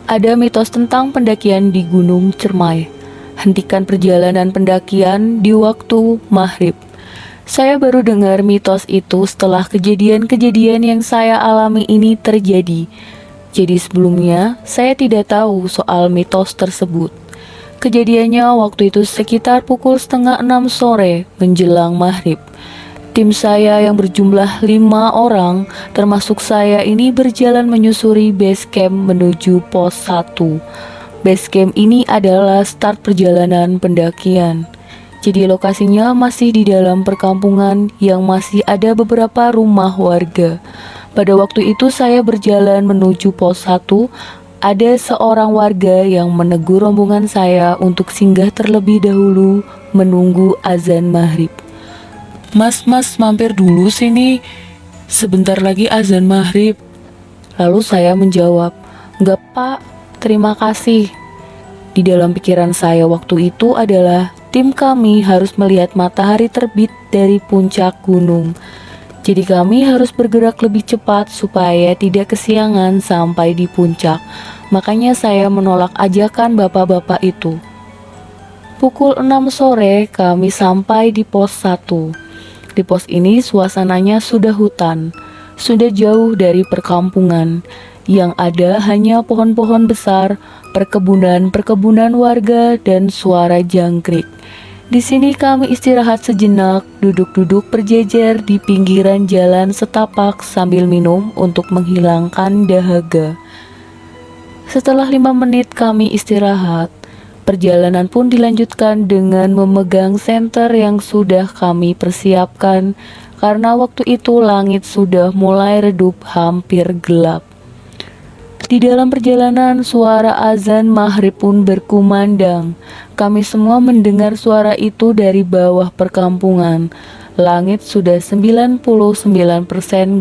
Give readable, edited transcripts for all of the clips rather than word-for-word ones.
Ada mitos tentang pendakian di Gunung Cermai. Hentikan perjalanan pendakian di waktu maghrib. Saya baru dengar mitos itu setelah kejadian-kejadian yang saya alami ini terjadi. Jadi sebelumnya saya tidak tahu soal mitos tersebut. Kejadiannya waktu itu sekitar pukul setengah 6 sore menjelang maghrib. Tim saya yang berjumlah 5 orang, termasuk saya ini berjalan menyusuri base camp menuju pos 1. Base camp ini adalah start perjalanan pendakian. Jadi lokasinya masih di dalam perkampungan yang masih ada beberapa rumah warga. Pada waktu itu saya berjalan menuju pos 1, ada seorang warga yang menegur rombongan saya untuk singgah terlebih dahulu menunggu azan maghrib. Mas, mampir dulu sini. Sebentar lagi azan maghrib. Lalu saya menjawab, "Enggak pak, terima kasih." Di dalam pikiran saya waktu itu adalah tim kami harus melihat matahari terbit dari puncak gunung. Jadi kami harus bergerak lebih cepat supaya tidak kesiangan sampai di puncak. Makanya saya menolak ajakan bapak-bapak itu. Pukul 6 sore kami sampai di pos 1. Di pos ini suasananya sudah hutan, sudah jauh dari perkampungan. Yang ada hanya pohon-pohon besar, perkebunan-perkebunan warga, dan suara jangkrik. Di sini kami istirahat sejenak, duduk-duduk berjejer di pinggiran jalan setapak sambil minum untuk menghilangkan dahaga. Setelah 5 menit kami istirahat, perjalanan pun dilanjutkan dengan memegang senter yang sudah kami persiapkan karena waktu itu langit sudah mulai redup hampir gelap. Di dalam perjalanan suara azan maghrib pun berkumandang. Kami semua mendengar suara itu dari bawah perkampungan. Langit sudah 99%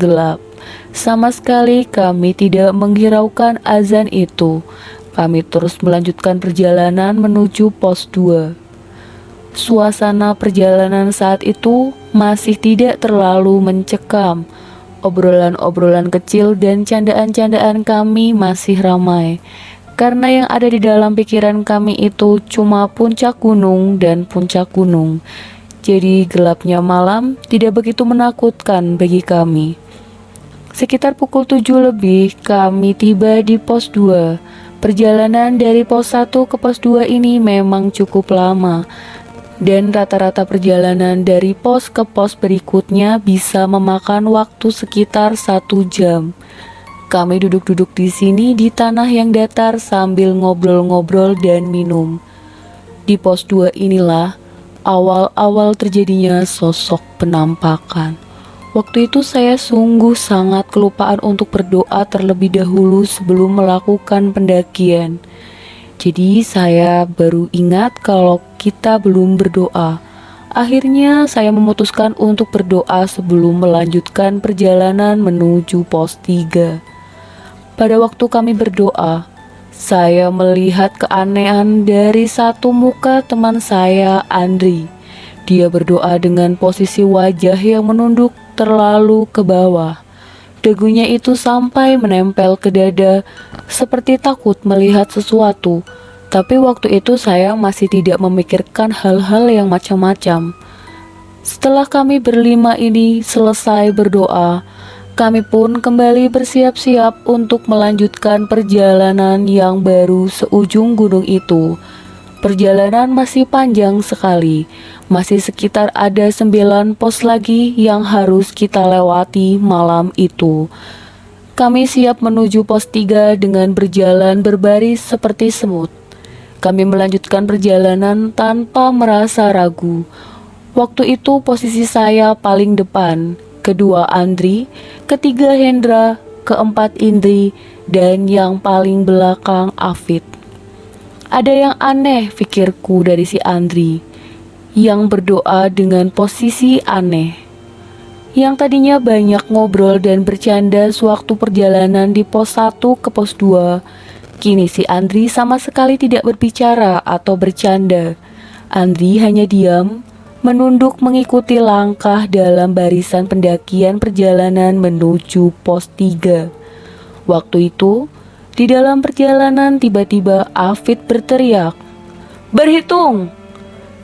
gelap. Sama sekali kami tidak menghiraukan azan itu. Kami terus melanjutkan perjalanan menuju pos 2. Suasana perjalanan saat itu masih tidak terlalu mencekam. Obrolan-obrolan kecil dan candaan-candaan kami masih ramai. Karena yang ada di dalam pikiran kami itu cuma puncak gunung dan puncak gunung. Jadi gelapnya malam tidak begitu menakutkan bagi kami. Sekitar pukul 7 lebih kami tiba di pos 2. Perjalanan dari pos 1 ke pos 2 ini memang cukup lama, dan rata-rata perjalanan dari pos ke pos berikutnya bisa memakan waktu sekitar 1 jam. Kami duduk-duduk di sini di tanah yang datar sambil ngobrol-ngobrol dan minum. Di pos 2 inilah awal-awal terjadinya sosok penampakan. Waktu itu saya sungguh sangat kelupaan untuk berdoa terlebih dahulu sebelum melakukan pendakian. Jadi saya baru ingat kalau kita belum berdoa. Akhirnya saya memutuskan untuk berdoa sebelum melanjutkan perjalanan menuju pos 3. Pada waktu kami berdoa, saya melihat keanehan dari satu muka teman saya, Andri. Dia berdoa dengan posisi wajah yang menunduk terlalu ke bawah. Dagunya itu sampai menempel ke dada, seperti takut melihat sesuatu. Tapi waktu itu saya masih tidak memikirkan hal-hal yang macam-macam. Setelah kami berlima ini selesai berdoa, kami pun kembali bersiap-siap untuk melanjutkan perjalanan yang baru seujung gunung itu. Perjalanan masih panjang sekali, masih sekitar ada 9 pos lagi yang harus kita lewati malam itu. Kami siap menuju pos 3 dengan berjalan berbaris seperti semut. Kami melanjutkan perjalanan tanpa merasa ragu. Waktu itu posisi saya paling depan, kedua Andri, ketiga Hendra, keempat Indri, dan yang paling belakang Afid. Ada yang aneh pikirku dari si Andri, yang berdoa dengan posisi aneh. Yang tadinya banyak ngobrol dan bercanda sewaktu perjalanan di pos 1 ke pos 2, kini si Andri sama sekali tidak berbicara atau bercanda. Andri hanya diam, menunduk mengikuti langkah dalam barisan pendakian perjalanan menuju pos 3. Waktu itu, Di dalam perjalanan tiba-tiba Afid berteriak, "Berhitung!"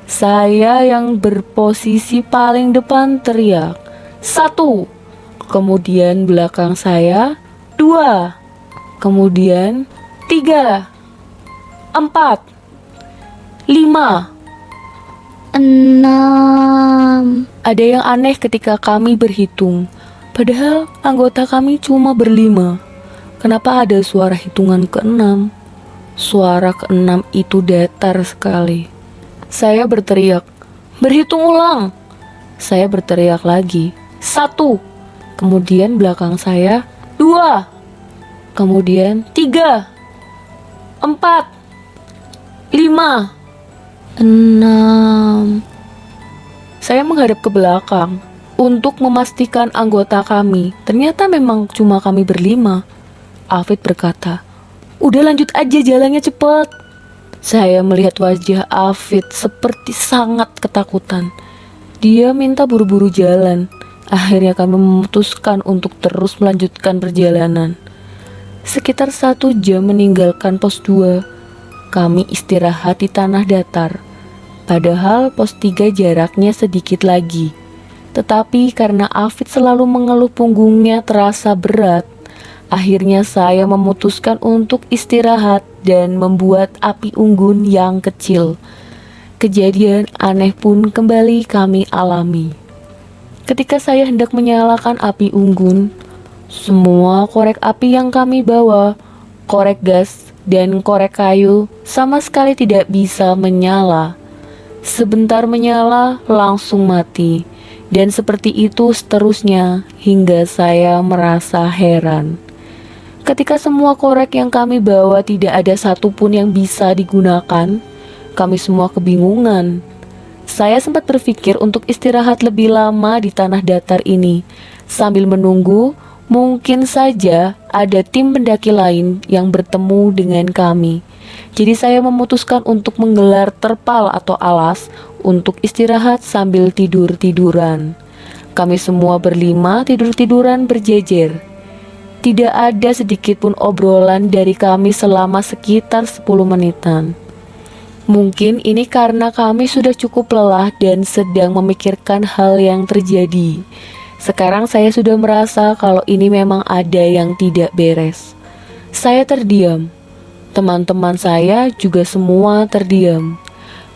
Saya yang berposisi paling depan teriak, "1." Kemudian belakang saya, 2. Kemudian 3, 4, 5. 6. Ada yang aneh ketika kami berhitung. Padahal anggota kami cuma berlima. Kenapa ada suara hitungan ke-6? Suara ke-6 itu datar sekali. Saya berteriak, "Berhitung ulang!" Saya berteriak lagi, 1. Kemudian belakang saya, 2. Kemudian 3, 4, 5, 6. Saya menghadap ke belakang untuk memastikan anggota kami. Ternyata memang cuma kami berlima. Afid berkata, "Udah lanjut aja, jalannya cepet." Saya melihat wajah Afid seperti sangat ketakutan. Dia minta buru-buru jalan. Akhirnya kami memutuskan untuk terus melanjutkan perjalanan. Sekitar 1 jam meninggalkan pos 2, kami istirahat di tanah datar. Padahal pos 3 jaraknya sedikit lagi. Tetapi karena Afid selalu mengeluh punggungnya terasa berat, akhirnya saya memutuskan untuk istirahat dan membuat api unggun yang kecil. Kejadian aneh pun kembali kami alami. Ketika saya hendak menyalakan api unggun, semua korek api yang kami bawa, korek gas dan korek kayu, sama sekali tidak bisa menyala. Sebentar menyala, langsung mati. Dan seperti itu seterusnya hingga saya merasa heran. Ketika semua korek yang kami bawa tidak ada satupun yang bisa digunakan, kami semua kebingungan. Saya sempat berpikir untuk istirahat lebih lama di tanah datar ini. Sambil menunggu, mungkin saja ada tim pendaki lain yang bertemu dengan kami. Jadi saya memutuskan untuk menggelar terpal atau alas untuk istirahat sambil tidur-tiduran. Kami semua berlima tidur-tiduran berjejer. Tidak ada sedikit pun obrolan dari kami selama sekitar 10 menitan. Mungkin ini karena kami sudah cukup lelah dan sedang memikirkan hal yang terjadi. Sekarang saya sudah merasa kalau ini memang ada yang tidak beres. Saya terdiam. Teman-teman saya juga semua terdiam.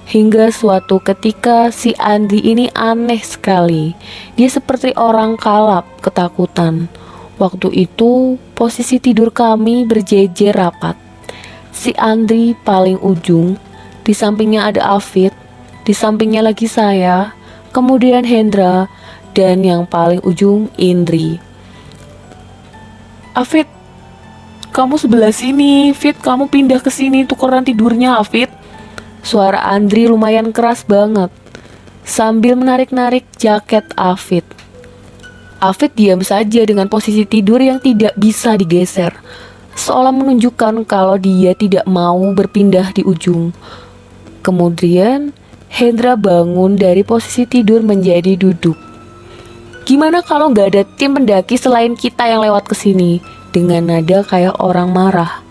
Hingga suatu ketika si Andri ini aneh sekali. Dia seperti orang kalap, ketakutan. Waktu itu posisi tidur kami berjejer rapat. Si Andri paling ujung, di sampingnya ada Afid, di sampingnya lagi saya, kemudian Hendra, dan yang paling ujung Indri. "Afid, kamu sebelah sini. Fit, kamu pindah ke sini, tukeran tidurnya, Afid." Suara Andri lumayan keras banget sambil menarik-narik jaket Afid. Afid diam saja dengan posisi tidur yang tidak bisa digeser, seolah menunjukkan kalau dia tidak mau berpindah di ujung. Kemudian Hendra bangun dari posisi tidur menjadi duduk. "Gimana kalau nggak ada tim pendaki selain kita yang lewat ke sini?" Dengan nada kayak orang marah.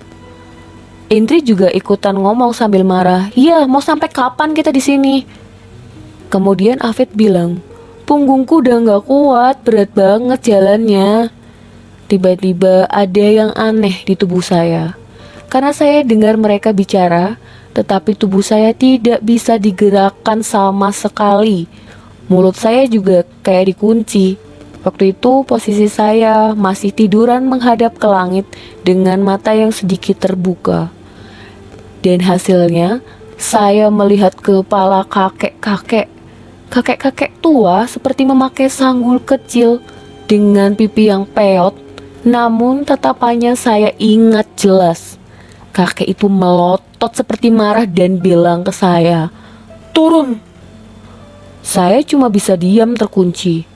Indri juga ikutan ngomong sambil marah, "Iya, mau sampai kapan kita di sini?" Kemudian Afid bilang, "Punggungku udah nggak kuat, berat banget jalannya." Tiba-tiba ada yang aneh di tubuh saya. Karena saya dengar mereka bicara, tetapi tubuh saya tidak bisa digerakkan sama sekali. Mulut saya juga kayak dikunci. Waktu itu posisi saya masih tiduran menghadap ke langit dengan mata yang sedikit terbuka. Dan hasilnya saya melihat kepala kakek-kakek. Kakek-kakek tua seperti memakai sanggul kecil dengan pipi yang peot. Namun tatapannya saya ingat jelas. Kakek itu melotot seperti marah dan bilang ke saya, "Turun!" Saya cuma bisa diam terkunci.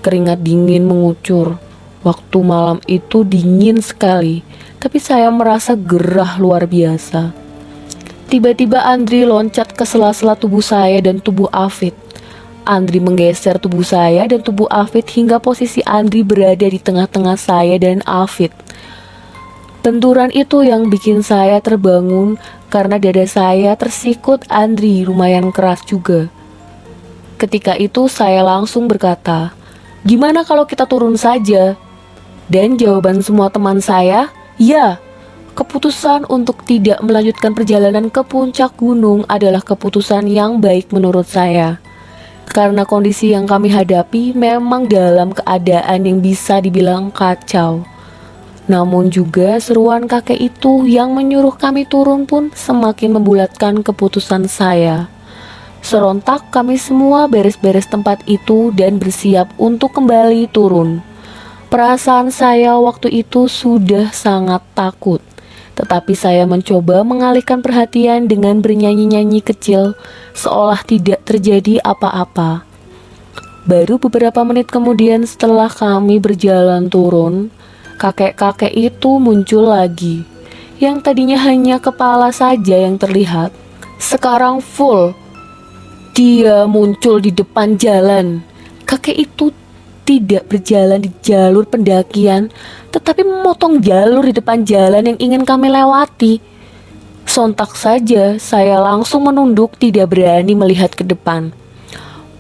Keringat dingin mengucur. Waktu malam itu dingin sekali, tapi saya merasa gerah luar biasa. Tiba-tiba Andri loncat ke sela-sela tubuh saya dan tubuh Afid. Andri menggeser tubuh saya dan tubuh Afid hingga posisi Andri berada di tengah-tengah saya dan Afid. Benturan itu yang bikin saya terbangun karena dada saya tersikut Andri lumayan keras juga. Ketika itu saya langsung berkata, "Gimana kalau kita turun saja?" Dan jawaban semua teman saya, "Ya." Keputusan untuk tidak melanjutkan perjalanan ke puncak gunung adalah keputusan yang baik menurut saya. Karena kondisi yang kami hadapi memang dalam keadaan yang bisa dibilang kacau. Namun juga seruan kakek itu yang menyuruh kami turun pun semakin membulatkan keputusan saya. Serontak kami semua beres-beres tempat itu dan bersiap untuk kembali turun. Perasaan saya waktu itu sudah sangat takut, tetapi saya mencoba mengalihkan perhatian dengan bernyanyi-nyanyi kecil seolah tidak terjadi apa-apa. Baru beberapa menit kemudian setelah kami berjalan turun, kakek-kakek itu muncul lagi. Yang tadinya hanya kepala saja yang terlihat, sekarang full. Dia muncul di depan jalan. Kakek itu tidak berjalan di jalur pendakian, tetapi memotong jalur di depan jalan yang ingin kami lewati. Sontak saja saya langsung menunduk, tidak berani melihat ke depan.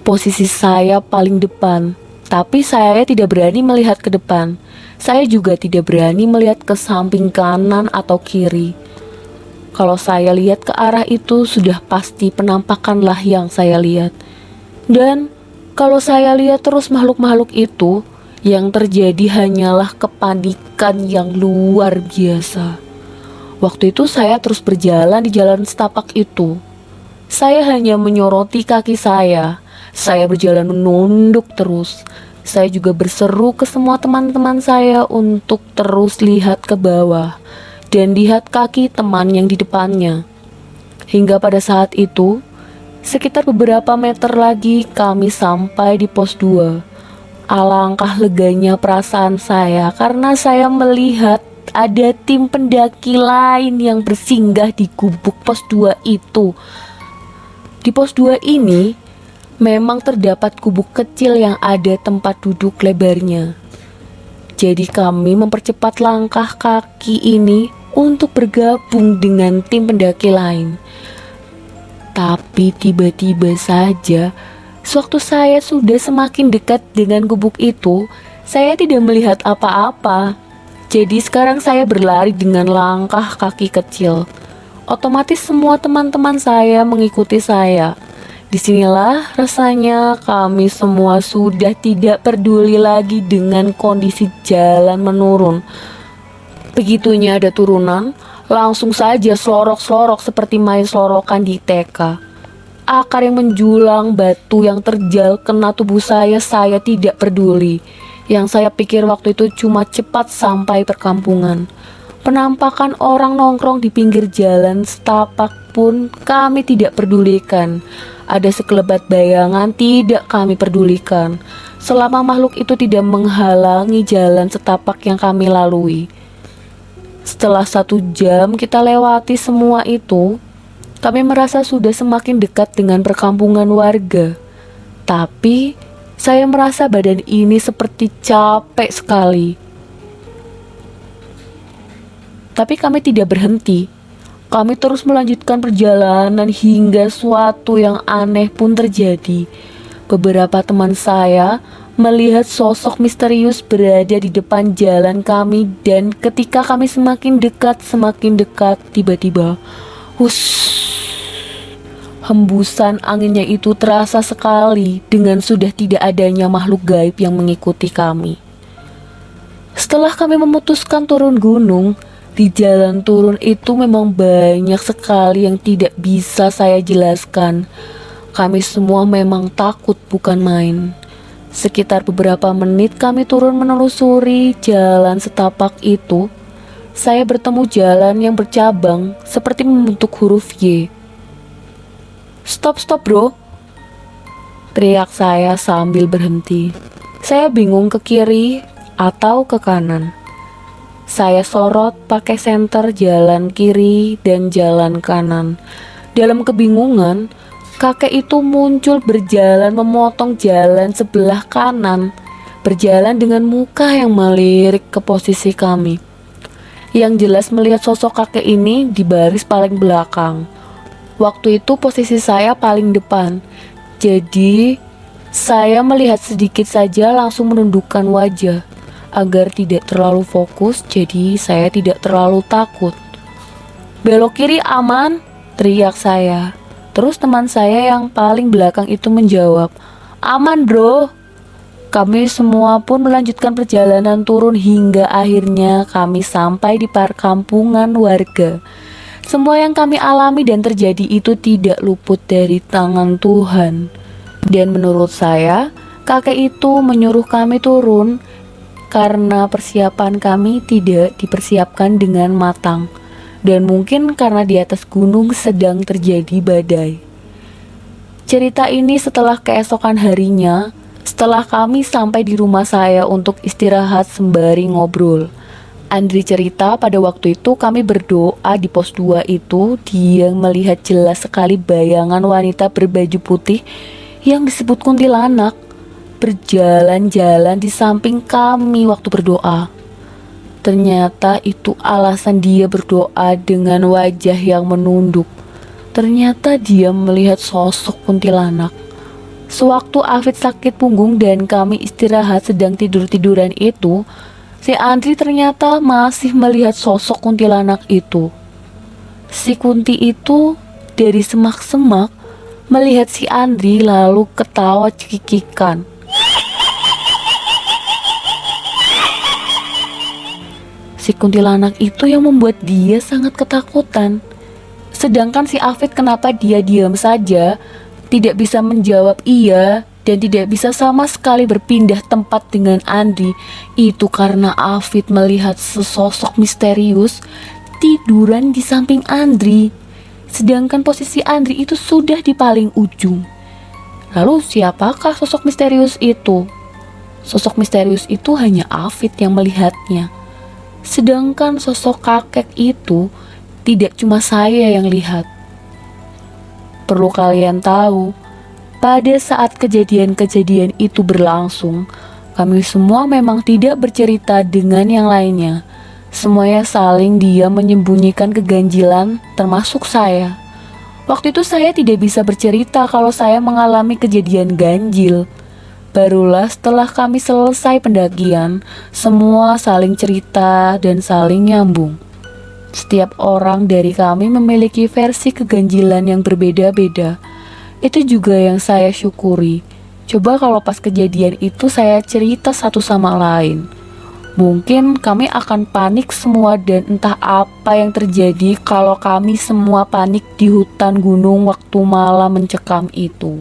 Posisi saya paling depan, tapi saya tidak berani melihat ke depan. Saya juga tidak berani melihat ke samping kanan atau kiri. Kalau saya lihat ke arah itu, sudah pasti penampakanlah yang saya lihat. Dan kalau saya lihat terus makhluk-makhluk itu, yang terjadi hanyalah kepanikan yang luar biasa. Waktu itu saya terus berjalan di jalan setapak itu. Saya hanya menyoroti kaki saya. Saya berjalan menunduk terus. Saya juga berseru ke semua teman-teman saya untuk terus lihat ke bawah dan lihat kaki teman yang di depannya. Hingga pada saat itu, sekitar beberapa meter lagi kami sampai di pos 2. Alangkah leganya perasaan saya karena saya melihat ada tim pendaki lain yang bersinggah di gubuk pos 2 itu. Di pos 2 ini memang terdapat gubuk kecil yang ada tempat duduk lebarnya. Jadi kami mempercepat langkah kaki ini untuk bergabung dengan tim pendaki lain. Tapi tiba-tiba saja, sewaktu saya sudah semakin dekat dengan gubuk itu, saya tidak melihat apa-apa. Jadi sekarang saya berlari dengan langkah kaki kecil. Otomatis semua teman-teman saya mengikuti saya. Disinilah rasanya kami semua sudah tidak peduli lagi dengan kondisi jalan menurun. Begitunya ada turunan, langsung saja selorok-selorok seperti main selorokan di TK. Akar yang menjulang, batu yang terjal kena tubuh saya tidak peduli. Yang saya pikir waktu itu cuma cepat sampai perkampungan. Penampakan orang nongkrong di pinggir jalan setapak pun kami tidak pedulikan. Ada sekelebat bayangan tidak kami pedulikan, selama makhluk itu tidak menghalangi jalan setapak yang kami lalui. Setelah 1 jam kita lewati semua itu, kami merasa sudah semakin dekat dengan perkampungan warga. Tapi saya merasa badan ini seperti capek sekali. Tapi kami tidak berhenti. Kami terus melanjutkan perjalanan hingga suatu yang aneh pun terjadi. Beberapa teman saya melihat sosok misterius berada di depan jalan kami, dan ketika kami semakin dekat, tiba-tiba, hembusan anginnya itu terasa sekali dengan sudah tidak adanya makhluk gaib yang mengikuti kami. Setelah kami memutuskan turun gunung, di jalan turun itu memang banyak sekali yang tidak bisa saya jelaskan. Kami semua memang takut bukan main. Sekitar beberapa menit kami turun menelusuri jalan setapak itu. Saya bertemu jalan yang bercabang seperti membentuk huruf Y. Stop bro, teriak saya sambil berhenti. Saya bingung ke kiri atau ke kanan. Saya sorot pakai senter jalan kiri dan jalan kanan. Dalam kebingungan, kakek itu muncul berjalan memotong jalan sebelah kanan, berjalan dengan muka yang melirik ke posisi kami. Yang jelas melihat sosok kakek ini di baris paling belakang. Waktu itu posisi saya paling depan. Jadi saya melihat sedikit saja langsung menundukkan wajah agar tidak terlalu fokus, jadi saya tidak terlalu takut. "Belok kiri aman," teriak saya. Terus teman saya yang paling belakang itu menjawab, "Aman bro." Kami semua pun melanjutkan perjalanan turun hingga akhirnya kami sampai di perkampungan warga. Semua yang kami alami dan terjadi itu tidak luput dari tangan Tuhan. Dan menurut saya, kakek itu menyuruh kami turun karena persiapan kami tidak dipersiapkan dengan matang. Dan mungkin karena di atas gunung sedang terjadi badai. Cerita ini setelah keesokan harinya, setelah kami sampai di rumah saya untuk istirahat sembari ngobrol. Andri cerita pada waktu itu kami berdoa di pos 2 itu, dia melihat jelas sekali bayangan wanita berbaju putih yang disebut kuntilanak berjalan-jalan di samping kami waktu berdoa. Ternyata itu alasan dia berdoa dengan wajah yang menunduk. Ternyata dia melihat sosok kuntilanak. Sewaktu Afid sakit punggung dan kami istirahat sedang tidur-tiduran itu, si Andri ternyata masih melihat sosok kuntilanak itu. Si Kunti itu dari semak-semak melihat si Andri lalu ketawa cekikikan. Si kuntilanak itu yang membuat dia sangat ketakutan. Sedangkan si Afid kenapa dia diam saja, tidak bisa menjawab iya, dan tidak bisa sama sekali berpindah tempat dengan Andri. Itu karena Afid melihat sesosok misterius tiduran di samping Andri. Sedangkan posisi Andri itu sudah di paling ujung. Lalu siapakah sosok misterius itu? Sosok misterius itu hanya Afid yang melihatnya. Sedangkan sosok kakek itu tidak cuma saya yang lihat. Perlu kalian tahu, pada saat kejadian-kejadian itu berlangsung, kami semua memang tidak bercerita dengan yang lainnya. Semuanya saling diam menyembunyikan keganjilan, termasuk saya. Waktu itu saya tidak bisa bercerita kalau saya mengalami kejadian ganjil. Barulah setelah kami selesai pendakian, semua saling cerita dan saling nyambung. Setiap orang dari kami memiliki versi keganjilan yang berbeda-beda. Itu juga yang saya syukuri. Coba kalau pas kejadian itu saya cerita satu sama lain, mungkin kami akan panik semua dan entah apa yang terjadi kalau kami semua panik di hutan gunung waktu malam mencekam itu.